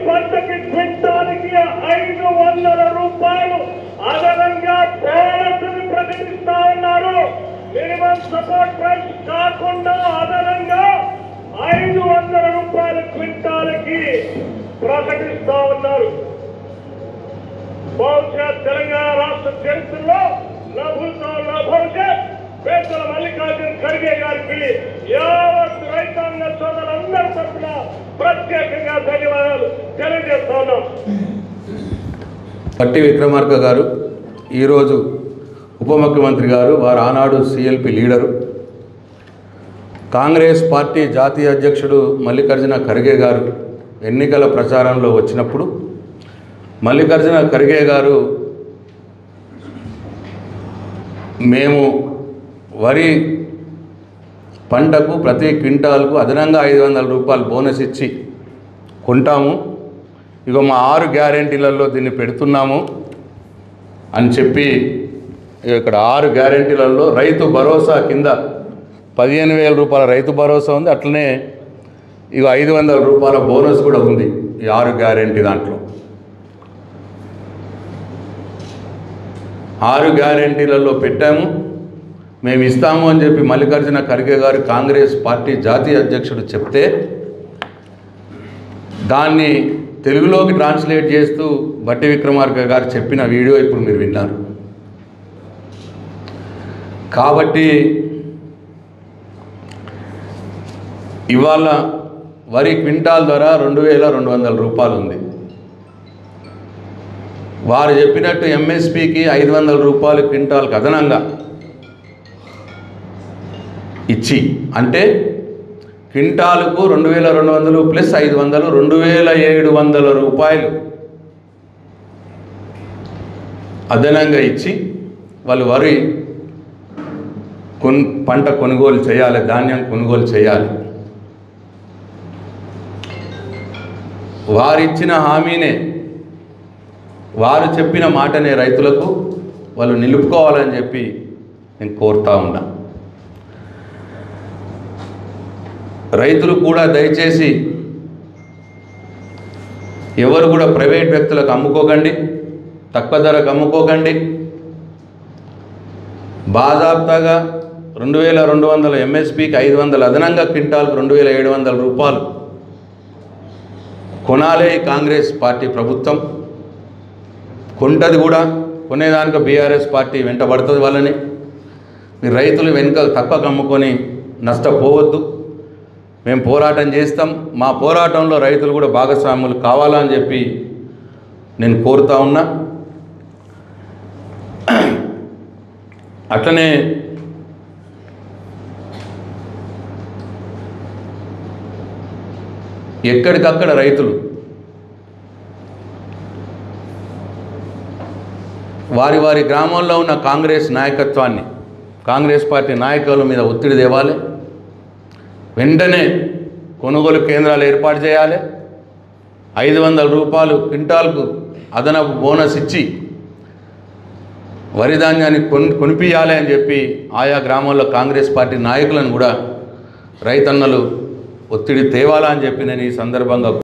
పంటకి క్వింటాల్కి 500 రూపాయలు అదనంగా బోనస్ని ప్రకటిస్తా ఉన్నారు. మినిమం సపోర్ట్ ప్రైస్ కాకుండా అదనంగా 500 రూపాయల క్వింటాల్కి ప్రకటిస్తా ఉన్నారు. బహుశా తెలంగాణ రాష్ట్ర చరిత్రలో భవిష్యత్ పేదల మల్లికార్జున ఖర్గే గారికి యావత్ రైతాంగ సోదరులందరి తరఫున ప్రత్యేకంగా ధన్యవాదాలు తెలియజేస్తా ఉన్నాం. పట్టి విక్రమార్క గారు ఈరోజు ఉప ముఖ్యమంత్రి గారు, వారు ఆనాడు సిఎల్పి లీడరు, కాంగ్రెస్ పార్టీ జాతీయ అధ్యక్షుడు మల్లికార్జున ఖర్గే గారు ఎన్నికల ప్రచారంలో వచ్చినప్పుడు మల్లికార్జున ఖర్గే గారు మేము వరి పంటకు ప్రతి క్వింటాల్కు అదనంగా 500 రూపాయలు బోనస్ ఇచ్చి కొంటాము, ఇగో మా 6 గ్యారెంటీలలో దీన్ని పెడుతున్నాము అని చెప్పి ఇక్కడ 6 గ్యారెంటీలలో రైతు భరోసా కింద 15,000 రూపాయల రైతు భరోసా ఉంది. అట్లనే ఇక 500 రూపాయల బోనస్ కూడా ఉంది ఈ 6 గ్యారెంటీ దాంట్లో. 6 గ్యారెంటీలలో పెట్టాము, మేము ఇస్తాము అని చెప్పి మల్లికార్జున ఖర్గే గారు కాంగ్రెస్ పార్టీ జాతీయ అధ్యక్షుడు చెప్తే దాన్ని తెలుగులోకి ట్రాన్స్లేట్ చేస్తూ బట్టి విక్రమార్క గారు చెప్పిన వీడియో ఇప్పుడు మీరు విన్నారు. కాబట్టి ఇవాళ వరి క్వింటాల్ ధర 2,200 రూపాయలు ఉంది. వారు చెప్పినట్టు ఎంఎస్పికి 500 రూపాయలు క్వింటాల్కి అదనంగా ఇచ్చి, అంటే క్వింటాలకు 2,200 ప్లస్ 500 2,700 రూపాయలు అదనంగా ఇచ్చి వాళ్ళు వరి పంట కొనుగోలు చేయాలి, ధాన్యం కొనుగోలు చేయాలి. వారిచ్చిన హామీనే, వారు చెప్పిన మాటనే రైతులకు వాళ్ళు నిలుపుకోవాలని చెప్పి నేను కోరుతా ఉన్నా. రైతులు కూడా దయచేసి ఎవరు కూడా ప్రైవేట్ వ్యక్తులకు అమ్ముకోకండి, తక్కువ ధరకు అమ్ముకోకండి. బాజాబ్తాగా 2,200 ఎంఎస్పికి 500 అదనంగా క్వింటాల్కు 2,700 రూపాయలు కొనాలే కాంగ్రెస్ పార్టీ ప్రభుత్వం. కొంటది కూడా, కొనేదానికి బీఆర్ఎస్ పార్టీ వెంటబడుతుంది వాళ్ళని. మీరు రైతులు వెనుక తక్కువ అమ్ముకొని నష్టపోవద్దు, మేము పోరాటం చేస్తాం. మా పోరాటంలో రైతులు కూడా భాగస్వాములు కావాలని చెప్పి నేను కోరుతా ఉన్నా. అట్లనే ఎక్కడికక్కడ రైతులు వారి వారి గ్రామంలో ఉన్న కాంగ్రెస్ నాయకత్వాన్ని, కాంగ్రెస్ పార్టీ నాయకుల మీద ఒత్తిడి తేవాలి. వెంటనే కొనుగోలు కేంద్రాలు ఏర్పాటు చేయాలి. 500 రూపాయలు క్వింటాల్కు అదనపు బోనస్ ఇచ్చి వరి ధాన్యాన్ని కొనిపియాలి అని చెప్పి ఆయా గ్రామాల్లో కాంగ్రెస్ పార్టీ నాయకులను కూడా రైతన్నలు ఒత్తిడి తేవాలని చెప్పి నేను ఈ సందర్భంగా